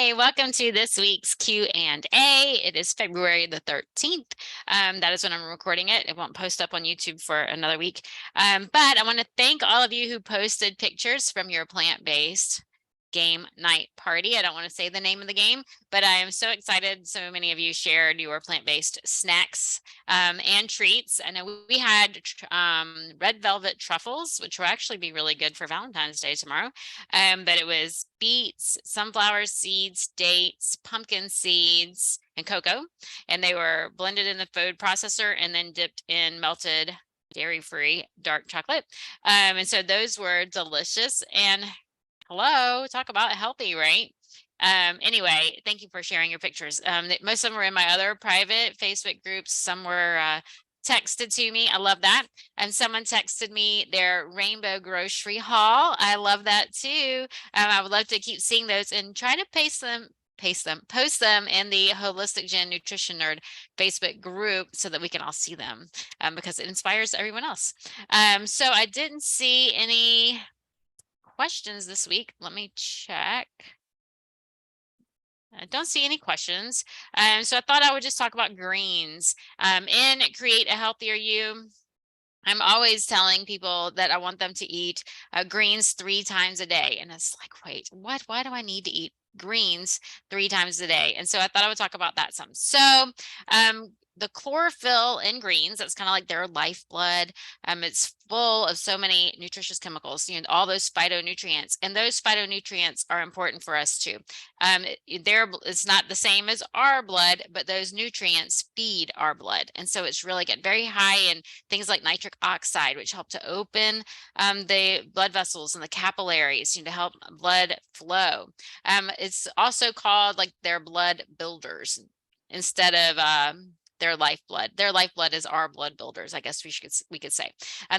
Hey, welcome to this week's Q&A. It is February the 13th. That is when I'm recording it. It won't post up on YouTube for another week. But I want to thank all of you who posted pictures from your plant-based game night party. I don't want to say the name of the game, but I am so excited. So many of you shared your plant-based snacks and treats. I know we had red velvet truffles, which will actually be really good for Valentine's Day tomorrow. But it was beets, sunflower seeds, dates, pumpkin seeds, and cocoa. And they were blended in the food processor and then dipped in melted dairy-free dark chocolate. And so those were delicious. And hello, talk about healthy, right? Anyway, thank you for sharing your pictures. Most of them were in my other private Facebook groups. Some were texted to me. I love that. And someone texted me their rainbow grocery haul. I love that too. I would love to keep seeing those and try to post them in the Holistic Gen Nutrition Nerd Facebook group so that we can all see them because it inspires everyone else. So I didn't see any questions this week. Let me check. I don't see any questions. So I thought I would just talk about greens. In Create a Healthier You, I'm always telling people that I want them to eat greens 3 times a day. And it's like, wait, what? Why do I need to eat greens 3 times a day? And so I thought I would talk about that some. So the chlorophyll in greens, that's kind of like their lifeblood. It's full of so many nutritious chemicals, all those phytonutrients, and those phytonutrients are important for us too. It's not the same as our blood, but those nutrients feed our blood. And so it's really good, very high in things like nitric oxide, which help to open the blood vessels and the capillaries, to help blood flow. It's also called like their blood builders instead of their lifeblood. Their lifeblood is our blood builders, I guess we could say.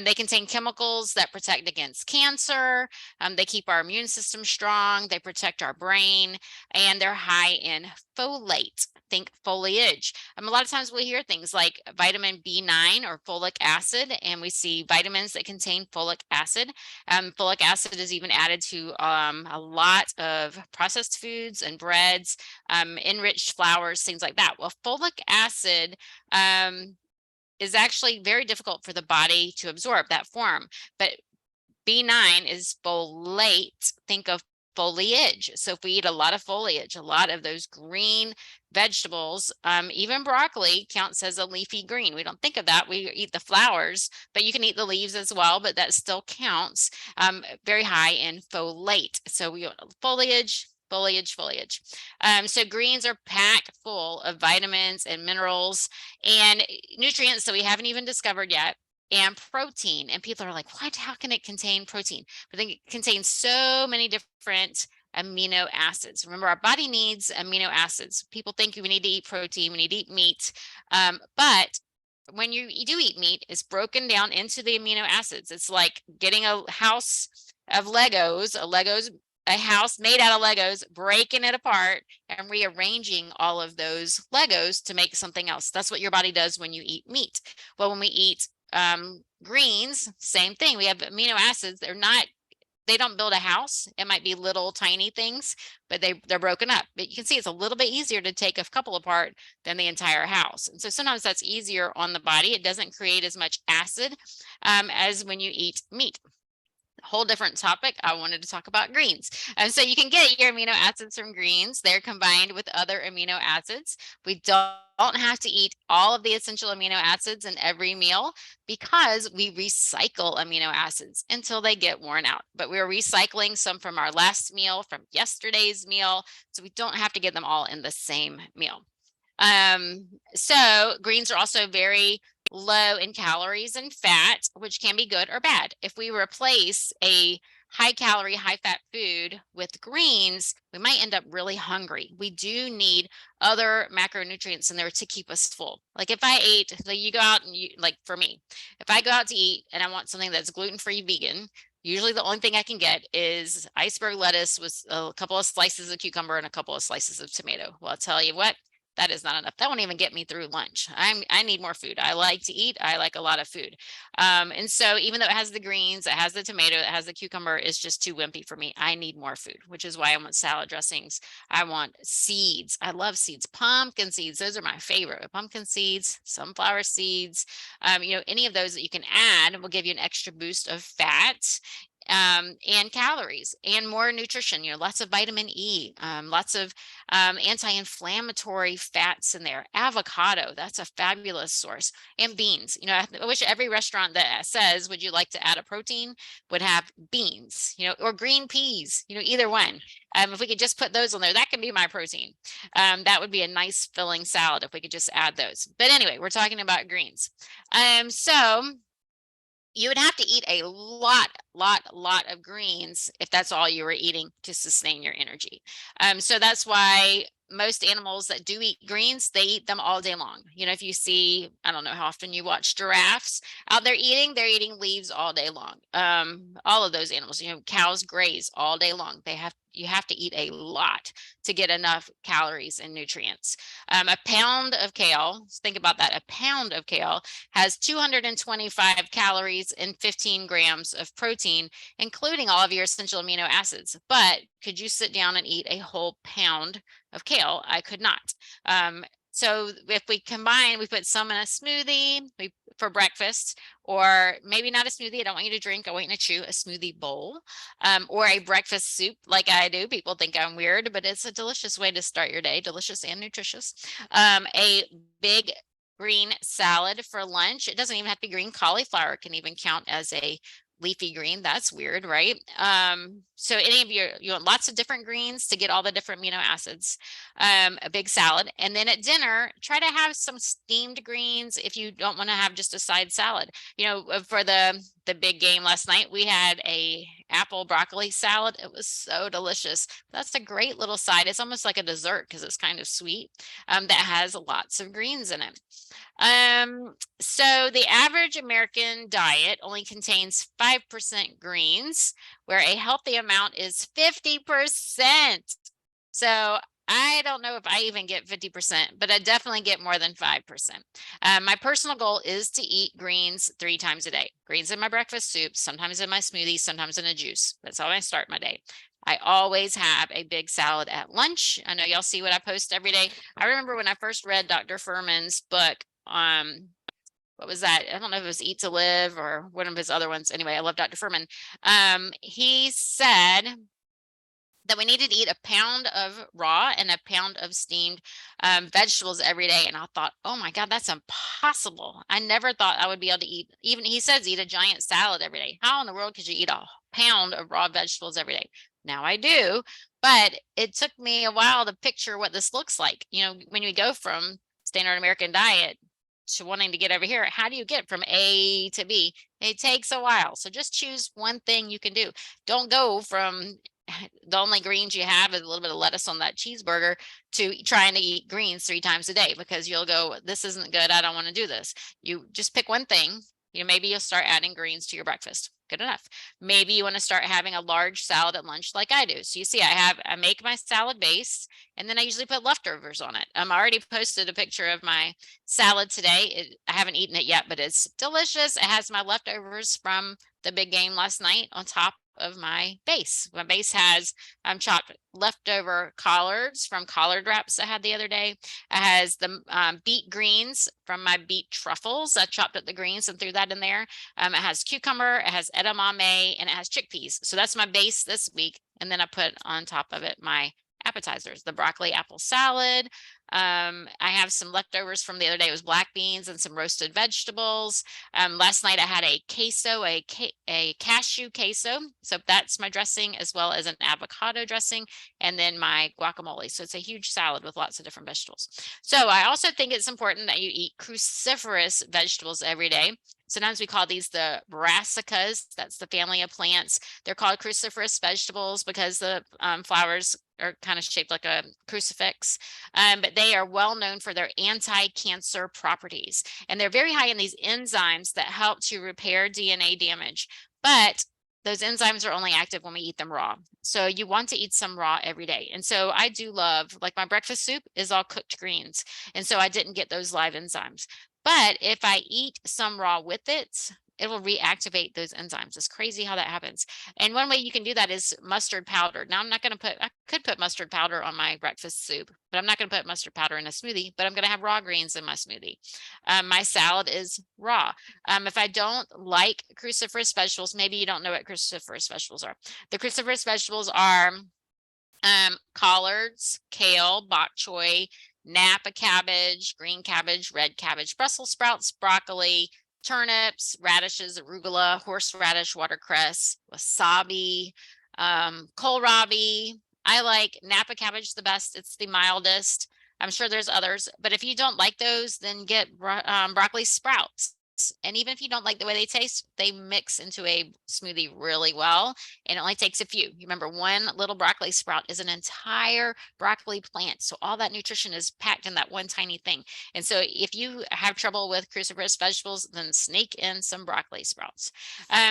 They contain chemicals that protect against cancer. They keep our immune system strong. They protect our brain, and they're high in folate. Think foliage. A lot of times we hear things like vitamin B9 or folic acid, and we see vitamins that contain folic acid. Folic acid is even added to a lot of processed foods and breads, enriched flours, things like that. Well, folic acid is actually very difficult for the body to absorb that form, but B9 is folate. Think of foliage. So if we eat a lot of foliage, a lot of those green vegetables, even broccoli counts as a leafy green. We don't think of that. We eat the flowers, but you can eat the leaves as well, but that still counts. Very high in folate. So we foliage. So greens are packed full of vitamins and minerals and nutrients that we haven't even discovered yet, and protein. And people are like, what? How can it contain protein? But it contains so many different amino acids. Remember, our body needs amino acids. People think we need to eat protein, we need to eat meat. But when you do eat meat, it's broken down into the amino acids. It's like getting a house of Legos, a house made out of Legos, breaking it apart and rearranging all of those Legos to make something else. That's what your body does when you eat meat. Well, when we eat greens, same thing. We have amino acids. They don't build a house. It might be little tiny things, but they're broken up. But you can see it's a little bit easier to take a couple apart than the entire house. And so sometimes that's easier on the body. It doesn't create as much acid as when you eat meat. Whole different topic. I wanted to talk about greens. And so you can get your amino acids from greens. They're combined with other amino acids. We don't have to eat all of the essential amino acids in every meal because we recycle amino acids until they get worn out. But we're recycling some from our last meal, from yesterday's meal, so we don't have to get them all in the same meal. So greens are also very low in calories and fat, which can be good or bad. If we replace a high calorie, high fat food with greens, we might end up really hungry. We do need other macronutrients in there to keep us full. Like if I ate, like you go out and like for me, if I go out to eat and I want something that's gluten-free vegan, usually the only thing I can get is iceberg lettuce with a couple of slices of cucumber and a couple of slices of tomato. Well, I'll tell you what, that is not enough. That won't even get me through lunch. I need more food. I like to eat. I like a lot of food. And so even though it has the greens, it has the tomato, it has the cucumber, it's just too wimpy for me. I need more food, which is why I want salad dressings. I want seeds. I love seeds. Pumpkin seeds, those are my favorite. Pumpkin seeds, sunflower seeds, any of those that you can add will give you an extra boost of fat and calories and more nutrition, lots of vitamin E, lots of anti-inflammatory fats in there. Avocado, that's a fabulous source. And beans. I wish every restaurant that says, would you like to add a protein, would have beans, or green peas, either one. If we could just put those on there, that can be my protein. That would be a nice filling salad if we could just add those. But anyway, we're talking about greens. So you would have to eat a lot of greens if that's all you were eating to sustain your energy. So that's why most animals that do eat greens, they eat them all day long. If you see, I don't know how often you watch giraffes out there eating, they're eating leaves all day long. All of those animals, cows graze all day long. You have to eat a lot to get enough calories and nutrients. A pound of kale, think about that. A pound of kale has 225 calories and 15 grams of protein, including all of your essential amino acids. But could you sit down and eat a whole pound of kale? I could not. So if we combine, we put some in a smoothie for breakfast, or maybe not a smoothie. I don't want you to drink. I want you to chew a smoothie bowl, or a breakfast soup like I do. People think I'm weird, but it's a delicious way to start your day. Delicious and nutritious. A big green salad for lunch. It doesn't even have to be green. Cauliflower can even count as a leafy green. That's weird, right? So any of you want lots of different greens to get all the different amino acids, a big salad. And then at dinner, try to have some steamed greens if you don't want to have just a side salad. For the big game last night, we had a apple broccoli salad. It was so delicious. That's a great little side. It's almost like a dessert because it's kind of sweet, that has lots of greens in it. So the average American diet only contains 5% greens, where a healthy amount is 50%. So I don't know if I even get 50%, but I definitely get more than 5%. My personal goal is to eat greens 3 times a day. Greens in my breakfast soup, sometimes in my smoothie, sometimes in a juice. That's how I start my day. I always have a big salad at lunch. I know y'all see what I post every day. I remember when I first read Dr. Fuhrman's book, what was that? I don't know if it was Eat to Live or one of his other ones. Anyway, I love Dr. Fuhrman. He said that we needed to eat a pound of raw and a pound of steamed vegetables every day. And I thought, oh my God, that's impossible. I never thought I would be able to eat, even he says, eat a giant salad every day. How in the world could you eat a pound of raw vegetables every day? Now I do, but it took me a while to picture what this looks like. When you go from standard American diet to wanting to get over here, how do you get from A to B? It takes a while. So just choose one thing you can do. Don't go from the only greens you have is a little bit of lettuce on that cheeseburger to trying to eat greens 3 times a day, because you'll go, this isn't good. I don't want to do this. You just pick one thing. Maybe you'll start adding greens to your breakfast. Good enough. Maybe you want to start having a large salad at lunch like I do. So you see, I make my salad base, and then I usually put leftovers on it. I already posted a picture of my salad today. I haven't eaten it yet, but it's delicious. It has my leftovers from the big game last night on top of my base. My base has chopped leftover collards from collard wraps I had the other day. It has the beet greens from my beet truffles. I chopped up the greens and threw that in there. It has cucumber, it has edamame, and it has chickpeas. So that's my base this week. And then I put on top of it my appetizers, the broccoli apple salad. I have some leftovers from the other day. It was black beans and some roasted vegetables. Last night I had a queso, a cashew queso. So that's my dressing, as well as an avocado dressing, and then my guacamole. So it's a huge salad with lots of different vegetables. So I also think it's important that you eat cruciferous vegetables every day. Sometimes we call these the brassicas. That's the family of plants. They're called cruciferous vegetables because the flowers are kind of shaped like a crucifix, but they are well known for their anti-cancer properties. And they're very high in these enzymes that help to repair DNA damage. But those enzymes are only active when we eat them raw. So you want to eat some raw every day. And so I do love, like my breakfast soup is all cooked greens. And so I didn't get those live enzymes. But if I eat some raw with it, it will reactivate those enzymes. It's crazy how that happens. And one way you can do that is mustard powder. Now I'm not going to put, I could put mustard powder on my breakfast soup, but I'm not going to put mustard powder in a smoothie, but I'm going to have raw greens in my smoothie. My salad is raw. If I don't like cruciferous vegetables, maybe you don't know what cruciferous vegetables are. The cruciferous vegetables are collards, kale, bok choy, Napa cabbage, green cabbage, red cabbage, Brussels sprouts, broccoli, turnips, radishes, arugula, horseradish, watercress, wasabi, kohlrabi. I like Napa cabbage the best. It's the mildest. I'm sure there's others, but if you don't like those, then get broccoli sprouts. And even if you don't like the way they taste, they mix into a smoothie really well. And it only takes a few. You remember, one little broccoli sprout is an entire broccoli plant. So all that nutrition is packed in that one tiny thing. And so if you have trouble with cruciferous vegetables, then sneak in some broccoli sprouts.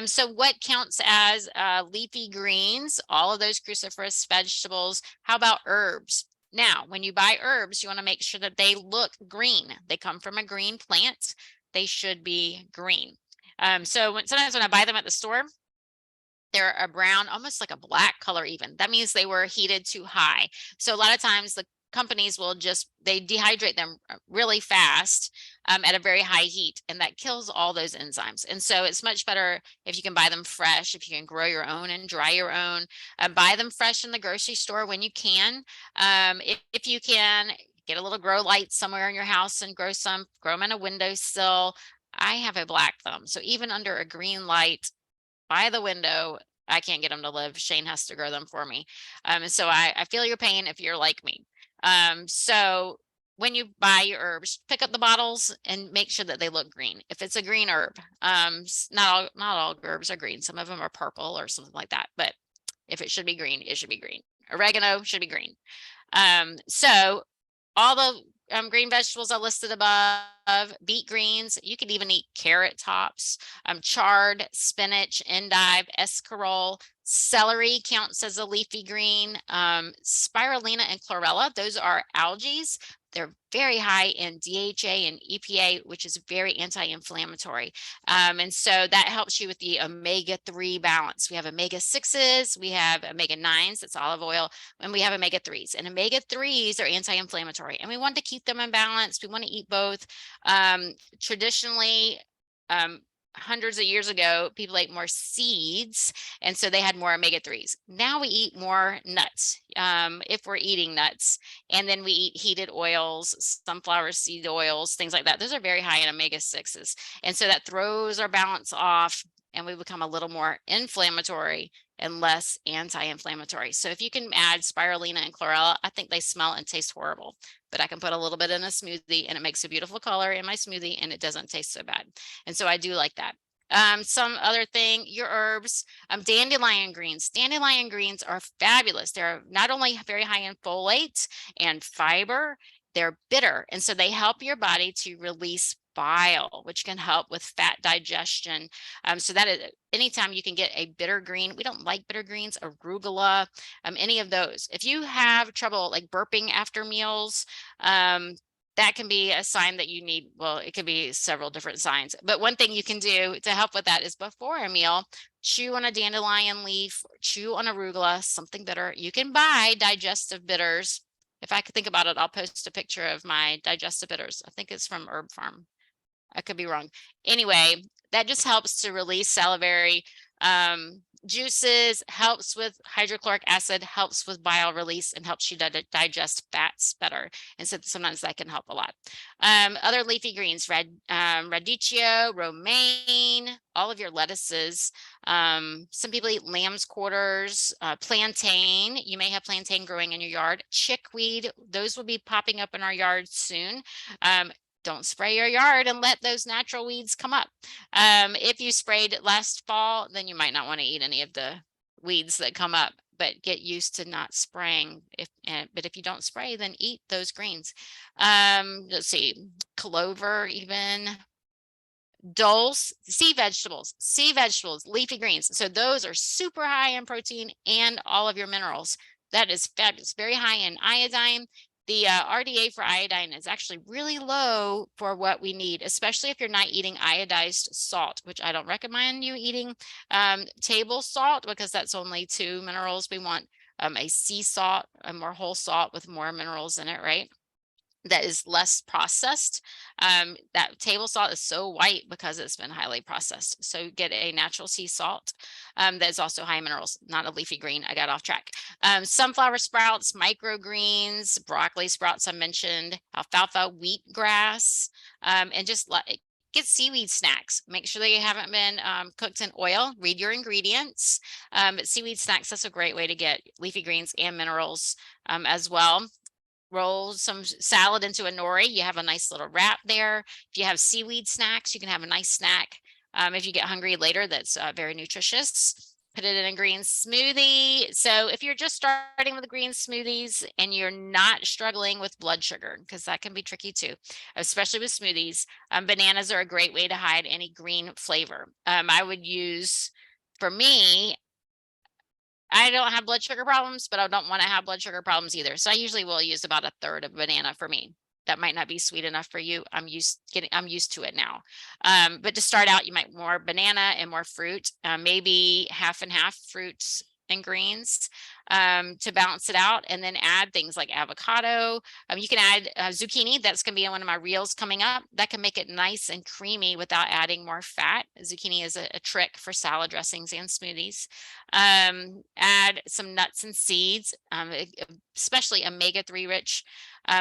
So what counts as leafy greens? All of those cruciferous vegetables. How about herbs? Now, when you buy herbs, you want to make sure that they look green. They come from a green plant. They should be green. So sometimes when I buy them at the store, they're a brown, almost like a black color even. That means they were heated too high. So a lot of times the companies will they dehydrate them really fast at a very high heat, and that kills all those enzymes. And so it's much better if you can buy them fresh, if you can grow your own and dry your own. Buy them fresh in the grocery store when you can. If you can, get a little grow light somewhere in your house and grow them in a windowsill. I have a black thumb, so even under a green light by the window, I can't get them to live. Shane has to grow them for me. So I feel your pain if you're like me. So when you buy your herbs, pick up the bottles and make sure that they look green. If it's a green herb, not all herbs are green. Some of them are purple or something like that. But if it should be green, it should be green. Oregano should be green. So all the green vegetables are listed above. Beet greens, you could even eat carrot tops, chard, spinach, endive, escarole, celery counts as a leafy green, spirulina and chlorella, those are algae. They're very high in DHA and EPA, which is very anti-inflammatory. And so that helps you with the omega-3 balance. We have omega-6s, we have omega-9s, that's olive oil, and we have omega-3s. And omega-3s are anti-inflammatory, and we want to keep them in balance. We want to eat both. Traditionally, hundreds of years ago, people ate more seeds, and so they had more omega-3s. Now we eat more nuts, if we're eating nuts, and then we eat heated oils, sunflower seed oils, things like that. Those are very high in omega-6s, and so that throws our balance off, and we become a little more inflammatory and less anti-inflammatory. So if you can add spirulina and chlorella, I think they smell and taste horrible, but I can put a little bit in a smoothie and it makes a beautiful color in my smoothie and it doesn't taste so bad. And so I do like that. Some other thing, your herbs, dandelion greens. Dandelion greens are fabulous. They're not only very high in folate and fiber, they're bitter. And so they help your body to release bile, which can help with fat digestion. So that is, anytime you can get a bitter green, we don't like bitter greens, arugula, any of those. If you have trouble like burping after meals, that can be a sign that you need, well, it could be several different signs. But one thing you can do to help with that is before a meal, chew on a dandelion leaf, chew on arugula, something bitter. You can buy digestive bitters. If I could think about it, I'll post a picture of my digestive bitters. I think it's from Herb Farm. I could be wrong. Anyway, that just helps to release salivary juices, helps with hydrochloric acid, helps with bile release, and helps you digest fats better. And so sometimes that can help a lot. Other leafy greens, radicchio, romaine, all of your lettuces. Some people eat lamb's quarters, plantain. You may have plantain growing in your yard. Chickweed, those will be popping up in our yard soon. Don't spray your yard and let those natural weeds come up. If you sprayed last fall, then you might not want to eat any of the weeds that come up, but get used to not spraying. But if you don't spray, then eat those greens. Let's see, clover even. Dulse, sea vegetables, leafy greens. So those are super high in protein and all of your minerals. That is fabulous. Very high in iodine. The RDA for iodine is actually really low for what we need, especially if you're not eating iodized salt, which I don't recommend you eating table salt, because that's only 2 minerals. We want a sea salt, a more whole salt with more minerals in it, right? That is less processed. That table salt is so white because it's been highly processed. So get a natural sea salt that is also high in minerals, not a leafy green. I got off track. Sunflower sprouts, microgreens, broccoli sprouts I mentioned, alfalfa, wheatgrass, and just like get seaweed snacks. Make sure they haven't been cooked in oil. Read your ingredients. But seaweed snacks, that's a great way to get leafy greens and minerals as well. Roll some salad into a nori. You have a nice little wrap there. If you have seaweed snacks, you can have a nice snack. If you get hungry later, that's very nutritious. Put it in a green smoothie. So if you're just starting with green smoothies and you're not struggling with blood sugar, because that can be tricky too, especially with smoothies, bananas are a great way to hide any green flavor. I would use, for me, I don't have blood sugar problems, but I don't want to have blood sugar problems either. So I usually will use about a third of banana for me. That might not be sweet enough for you. I'm used to it now. But to start out, you might more banana and more fruit, maybe half and half fruits and greens to balance it out, and then add things like avocado. You can add zucchini. That's going to be in one of my reels coming up. That can make it nice and creamy without adding more fat. Zucchini is a trick for salad dressings and smoothies. Add some nuts and seeds, especially omega-3 rich,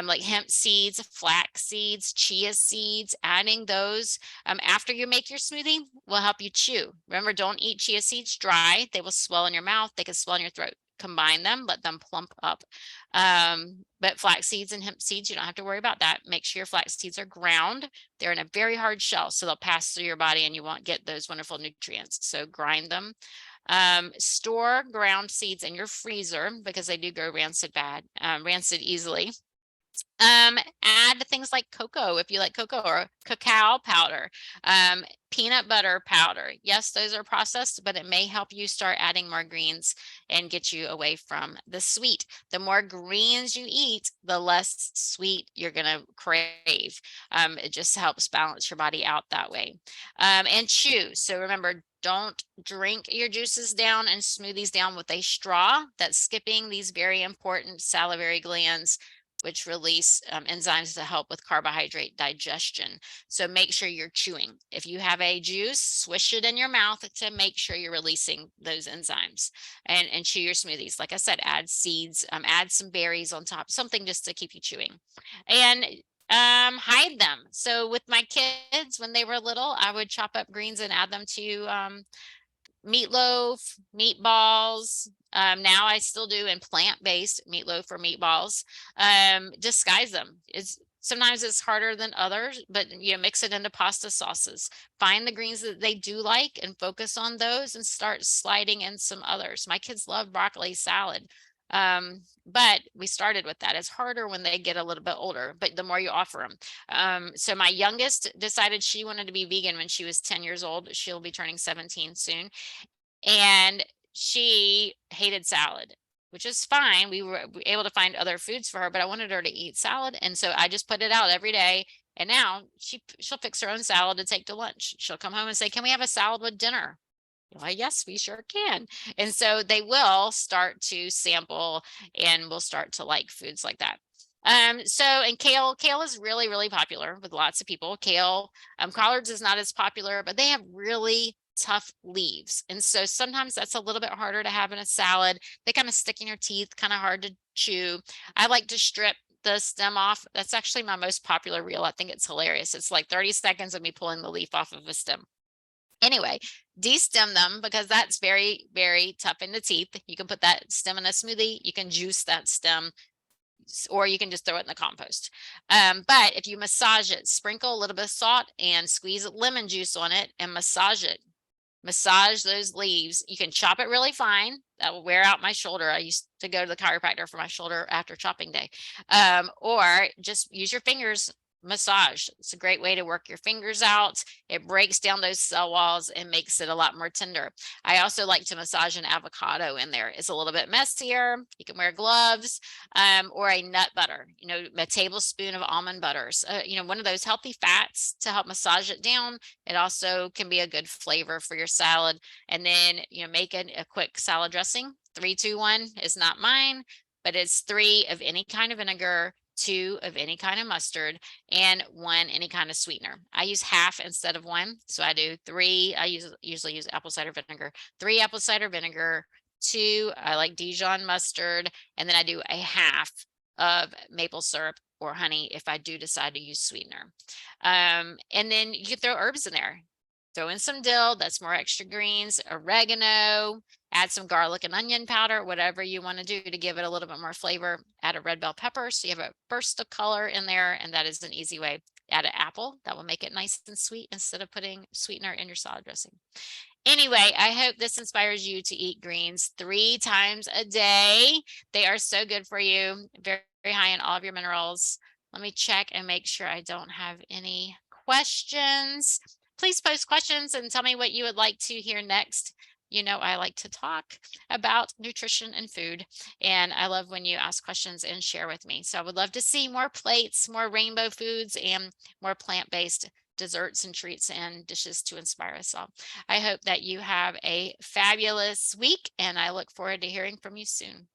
like hemp seeds, flax seeds, chia seeds. Adding those after you make your smoothie will help you chew. Remember, don't eat chia seeds dry. They will swell in your mouth. They can swell in your throat. Combine them, let them plump up. But flax seeds and hemp seeds, you don't have to worry about that. Make sure your flax seeds are ground. They're in a very hard shell, so they'll pass through your body and you won't get those wonderful nutrients. So grind them. Store ground seeds in your freezer because they do go rancid easily. Add things like cocoa, if you like cocoa, or cacao powder, peanut butter powder. Yes, those are processed, but it may help you start adding more greens and get you away from the sweet. The more greens you eat, the less sweet you're going to crave. It just helps balance your body out that way. And chew. So remember, don't drink your juices down and smoothies down with a straw. That's skipping these very important salivary glands, which release enzymes to help with carbohydrate digestion. So make sure you're chewing. If you have a juice, swish it in your mouth to make sure you're releasing those enzymes, and chew your smoothies. Like I said, add seeds, add some berries on top, something just to keep you chewing. And hide them. So with my kids, when they were little, I would chop up greens and add them to meatloaf, meatballs. Now I still do in plant-based meatloaf or meatballs. Disguise them. Sometimes it's harder than others, but mix it into pasta sauces. Find the greens that they do like and focus on those and start sliding in some others. My kids love broccoli salad. But we started with that. It's harder when they get a little bit older, but the more you offer them. So my youngest decided she wanted to be vegan when she was 10 years old. She'll be turning 17 soon. And she hated salad, which is fine. We were able to find other foods for her, but I wanted her to eat salad. And so I just put it out every day. And now she'll fix her own salad to take to lunch. She'll come home and say, "Can we have a salad with dinner?" Well, yes, we sure can. And so they will start to sample and will start to like foods like that. And kale is really, really popular with lots of people. Kale, collards is not as popular, but they have really tough leaves. And so sometimes that's a little bit harder to have in a salad. They kind of stick in your teeth, kind of hard to chew. I like to strip the stem off. That's actually my most popular reel. I think it's hilarious. It's like 30 seconds of me pulling the leaf off of a stem. Anyway, destem them because that's very, very tough in the teeth. You can put that stem in a smoothie. You can juice that stem, or you can just throw it in the compost. But if you massage it, sprinkle a little bit of salt and squeeze lemon juice on it and massage it. Massage those leaves. You can chop it really fine. That will wear out my shoulder. I used to go to the chiropractor for my shoulder after chopping day. Or just use your fingers, massage. It's a great way to work your fingers out. It breaks down those cell walls and makes it a lot more tender. I also like to massage an avocado in there. It's a little bit messier. You can wear gloves, or a nut butter, a tablespoon of almond butters, one of those healthy fats to help massage it down. It also can be a good flavor for your salad. And then, make a quick salad dressing. 3, 2, 1 is not mine, but it's 3 of any kind of vinegar, 2 of any kind of mustard, and 1 any kind of sweetener. I use half instead of 1. So I do 3. I usually use apple cider vinegar, 3 apple cider vinegar, 2, I like Dijon mustard, and then I do a half of maple syrup or honey if I do decide to use sweetener. And then you can throw herbs in there. Throw in some dill, that's more extra greens, oregano, add some garlic and onion powder, whatever you want to do to give it a little bit more flavor. Add a red bell pepper so you have a burst of color in there, and that is an easy way. Add an apple, that will make it nice and sweet instead of putting sweetener in your salad dressing. Anyway, I hope this inspires you to eat greens 3 times a day. They are so good for you, very, very high in all of your minerals. Let me check and make sure I don't have any questions. Please post questions and tell me what you would like to hear next. I like to talk about nutrition and food, and I love when you ask questions and share with me. So I would love to see more plates, more rainbow foods, and more plant-based desserts and treats and dishes to inspire us all. I hope that you have a fabulous week, and I look forward to hearing from you soon.